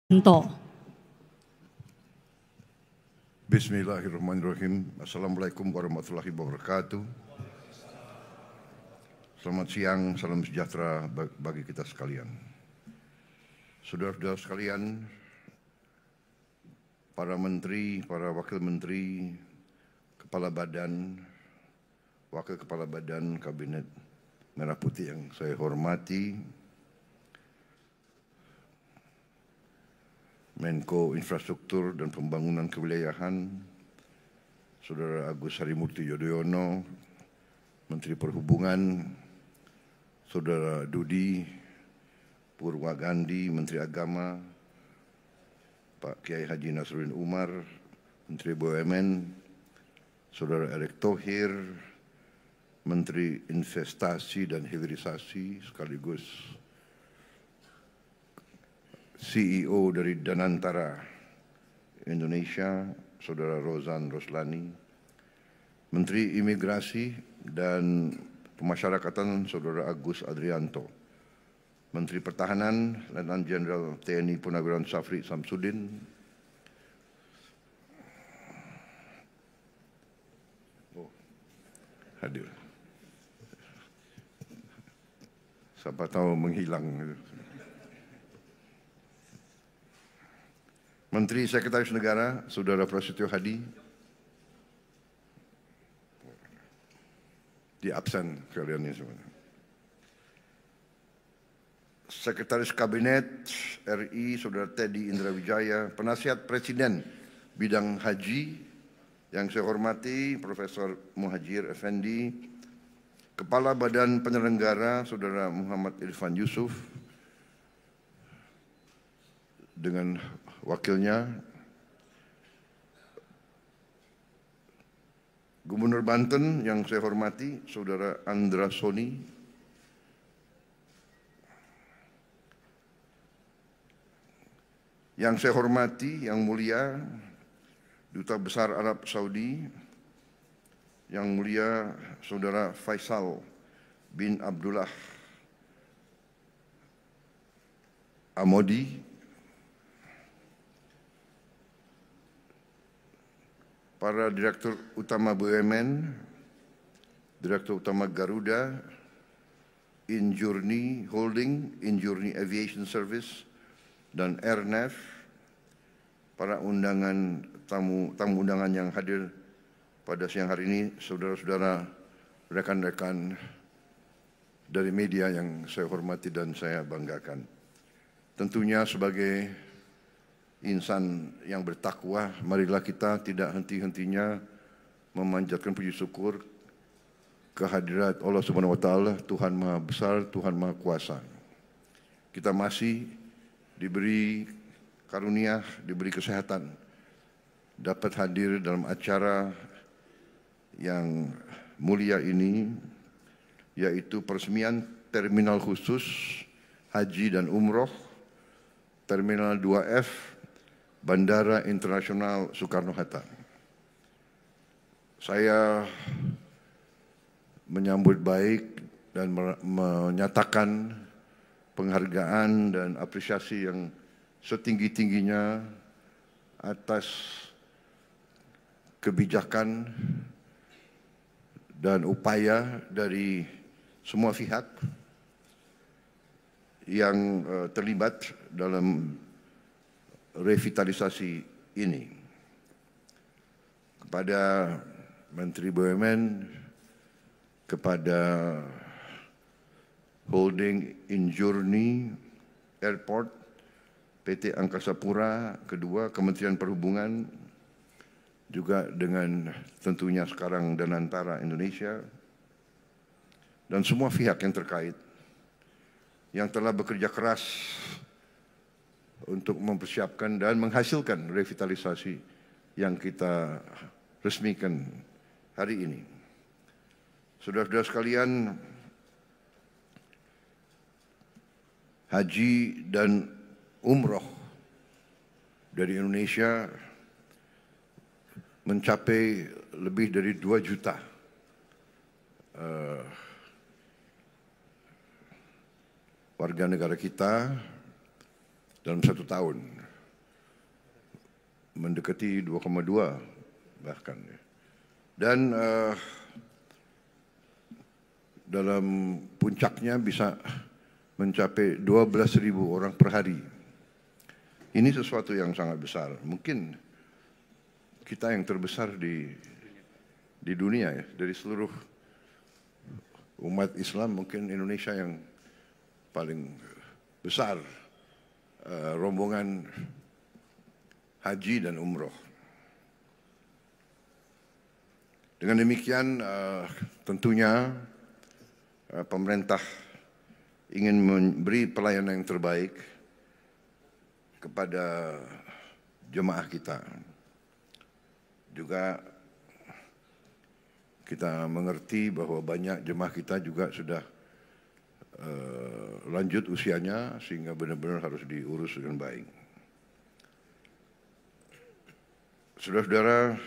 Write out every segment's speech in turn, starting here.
Anto. Bismillahirrahmanirrahim. Assalamualaikum warahmatullahi wabarakatuh. Selamat siang, salam sejahtera bagi kita sekalian. Saudara-saudara sekalian, para menteri, para wakil menteri, kepala badan, wakil kepala badan Kabinet Merah Putih yang saya hormati, Menko Infrastruktur dan Pembangunan Kewilayahan, Saudara Agus Harimurti Yudhoyono, Menteri Perhubungan, Saudara Dudi Purwagandi, Menteri Agama, Pak Kiai Haji Nasruddin Umar, Menteri BUMN, Saudara Erick Thohir, Menteri Investasi dan Hilirisasi sekaligus CEO dari Danantara Indonesia, Saudara Rozan Roslani, Menteri Imigrasi dan Pemasyarakatan, Saudara Agus Adrianto, Menteri Pertahanan, Letnan Jenderal TNI Purnawirawan Safri Samsudin, hadir. Siapa tahu menghilang. Menteri Sekretaris Negara, Saudara Prasetyo Hadi, di absen kalian ini semua. Sekretaris Kabinet RI, Saudara Teddy Indra Wijaya, Penasihat Presiden Bidang Haji, yang saya hormati Profesor Muhajir Effendi, Kepala Badan Penyelenggara, Saudara Muhammad Irfan Yusuf, dengan wakilnya, Gubernur Banten yang saya hormati, Saudara Andra Soni, yang saya hormati, yang mulia, Duta Besar Arab Saudi, yang mulia Saudara Faisal bin Abdullah Amodi, para Direktur Utama BUMN, Direktur Utama Garuda, Injourney Holding, Injourney Aviation Service, dan Airnav, para tamu undangan yang hadir pada siang hari ini, saudara-saudara, rekan-rekan dari media yang saya hormati dan saya banggakan. Tentunya sebagai insan yang bertakwa, marilah kita tidak henti-hentinya memanjatkan puji syukur kehadirat Allah Subhanahu wa taala, Tuhan Maha Besar, Tuhan Maha Kuasa. Kita masih diberi karunia, diberi kesehatan, dapat hadir dalam acara yang mulia ini, yaitu peresmian terminal khusus haji dan umroh Terminal 2F Bandara Internasional Soekarno-Hatta. Saya menyambut baik dan menyatakan penghargaan dan apresiasi yang setinggi-tingginya atas kebijakan dan upaya dari semua pihak yang terlibat dalam revitalisasi ini. Kepada Menteri BUMN, kepada Holding Injourney Airport, PT Angkasa Pura, kedua Kementerian Perhubungan, juga dengan tentunya sekarang Danantara Indonesia, dan semua pihak yang terkait yang telah bekerja keras untuk mempersiapkan dan menghasilkan revitalisasi yang kita resmikan hari ini. Saudara-saudara sekalian, haji dan umroh dari Indonesia mencapai lebih dari 2 juta warga negara kita dalam 1 tahun. mendekati 2,2 bahkan. Dan dalam puncaknya bisa mencapai 12.000 orang per hari. Ini sesuatu yang sangat besar. Mungkin kita yang terbesar di dunia ya, dari seluruh umat Islam mungkin Indonesia yang paling besar rombongan haji dan umroh. Dengan demikian tentunya pemerintah ingin memberi pelayanan yang terbaik kepada jemaah kita. Juga kita mengerti bahwa banyak jemaah kita juga sudah lanjut usianya sehingga benar-benar harus diurus dengan baik. Saudara-saudara,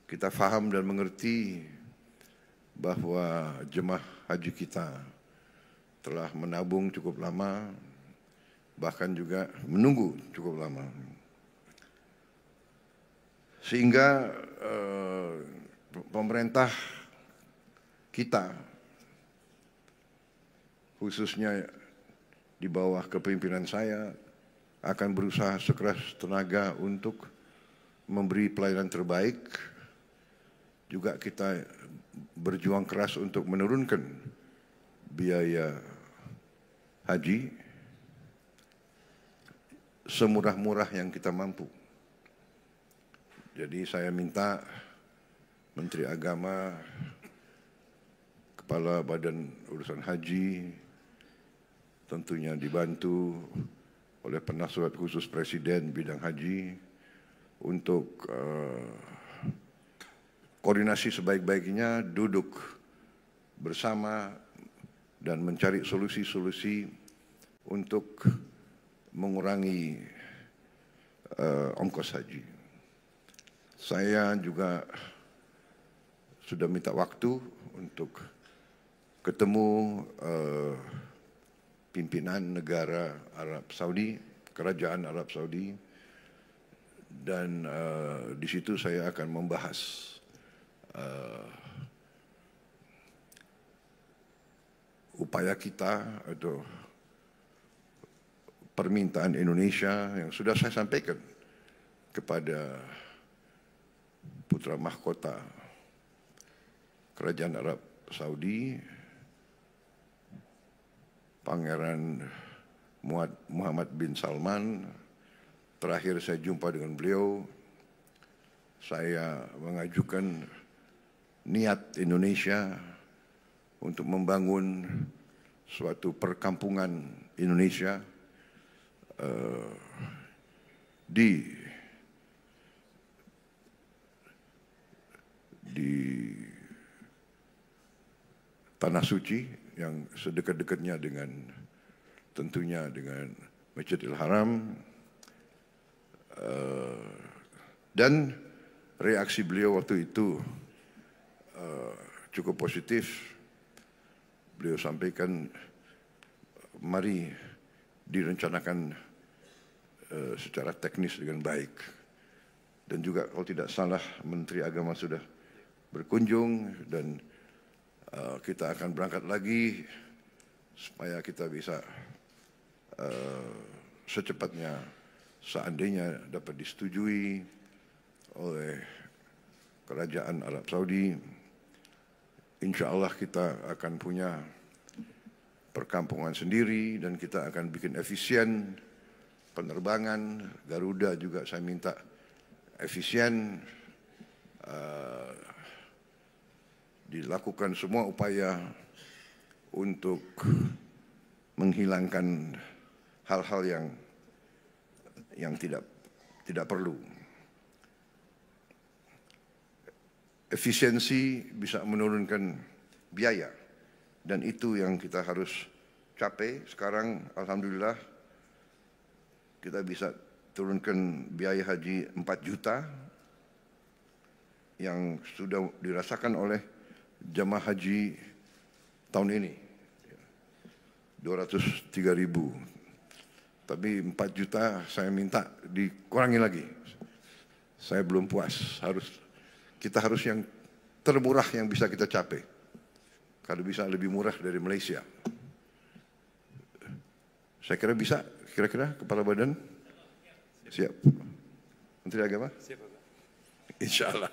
kita faham dan mengerti bahwa jemaah haji kita telah menabung cukup lama, bahkan juga menunggu cukup lama. Sehingga pemerintah kita, khususnya di bawah kepemimpinan saya, akan berusaha sekeras tenaga untuk memberi pelayanan terbaik. Juga kita berjuang keras untuk menurunkan biaya haji semurah-murah yang kita mampu. Jadi saya minta Menteri Agama, Kepala Badan Urusan Haji, tentunya dibantu oleh Penasihat Khusus Presiden bidang haji untuk koordinasi sebaik-baiknya, duduk bersama dan mencari solusi-solusi untuk mengurangi ongkos haji. Saya juga sudah minta waktu untuk ketemu pimpinan negara Arab Saudi, Kerajaan Arab Saudi, dan di situ saya akan membahas upaya kita atau permintaan Indonesia yang sudah saya sampaikan kepada putra mahkota Kerajaan Arab Saudi, Pangeran Muhammad bin Salman. Terakhir saya jumpa dengan beliau, saya mengajukan niat Indonesia untuk membangun suatu perkampungan Indonesia di Tanah Suci yang sedekat-dekatnya dengan tentunya dengan Masjidil Haram, dan reaksi beliau waktu itu cukup positif. Beliau sampaikan, mari direncanakan secara teknis dengan baik. Dan juga kalau tidak salah Menteri Agama sudah berkunjung, dan kita akan berangkat lagi supaya kita bisa secepatnya, seandainya dapat disetujui oleh Kerajaan Arab Saudi, insya Allah kita akan punya perkampungan sendiri dan kita akan bikin efisien penerbangan. Garuda juga saya minta efisien, dilakukan semua upaya untuk menghilangkan hal-hal yang tidak perlu. Efisiensi bisa menurunkan biaya, dan itu yang kita harus capai. Sekarang alhamdulillah kita bisa turunkan biaya haji 4 juta yang sudah dirasakan oleh jemaah haji tahun ini, 203.000. Tapi 4 juta saya minta dikurangi lagi. Saya belum puas, kita harus yang termurah yang bisa kita capai. Kalau bisa lebih murah dari Malaysia. Saya kira bisa, kira-kira Kepala Badan? Siap. Menteri Agama? Siap, Pak. Insya Allah.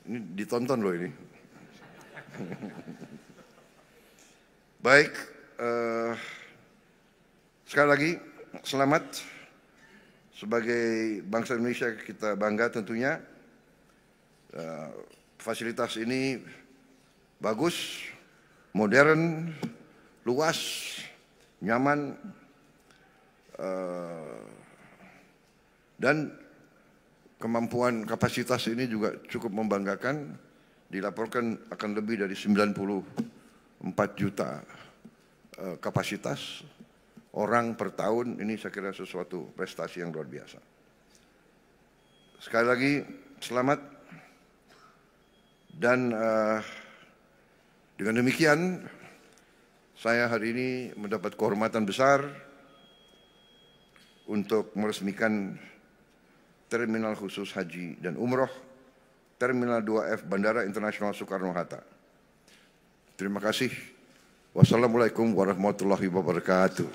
Ini ditonton loh ini. Baik, sekali lagi selamat. Sebagai bangsa Indonesia kita bangga tentunya. Fasilitas ini bagus, modern, luas, nyaman, dan kemampuan kapasitas ini juga cukup membanggakan. Dilaporkan akan lebih dari 94 juta kapasitas orang per tahun. Ini saya kira sesuatu prestasi yang luar biasa. Sekali lagi selamat. Dan dengan demikian saya hari ini mendapat kehormatan besar untuk meresmikan Terminal Khusus Haji dan Umroh Terminal 2F Bandara Internasional Soekarno-Hatta. Terima kasih. Wassalamualaikum warahmatullahi wabarakatuh.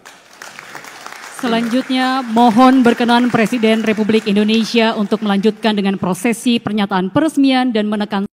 Selanjutnya mohon berkenan Presiden Republik Indonesia untuk melanjutkan dengan prosesi pernyataan peresmian dan menekan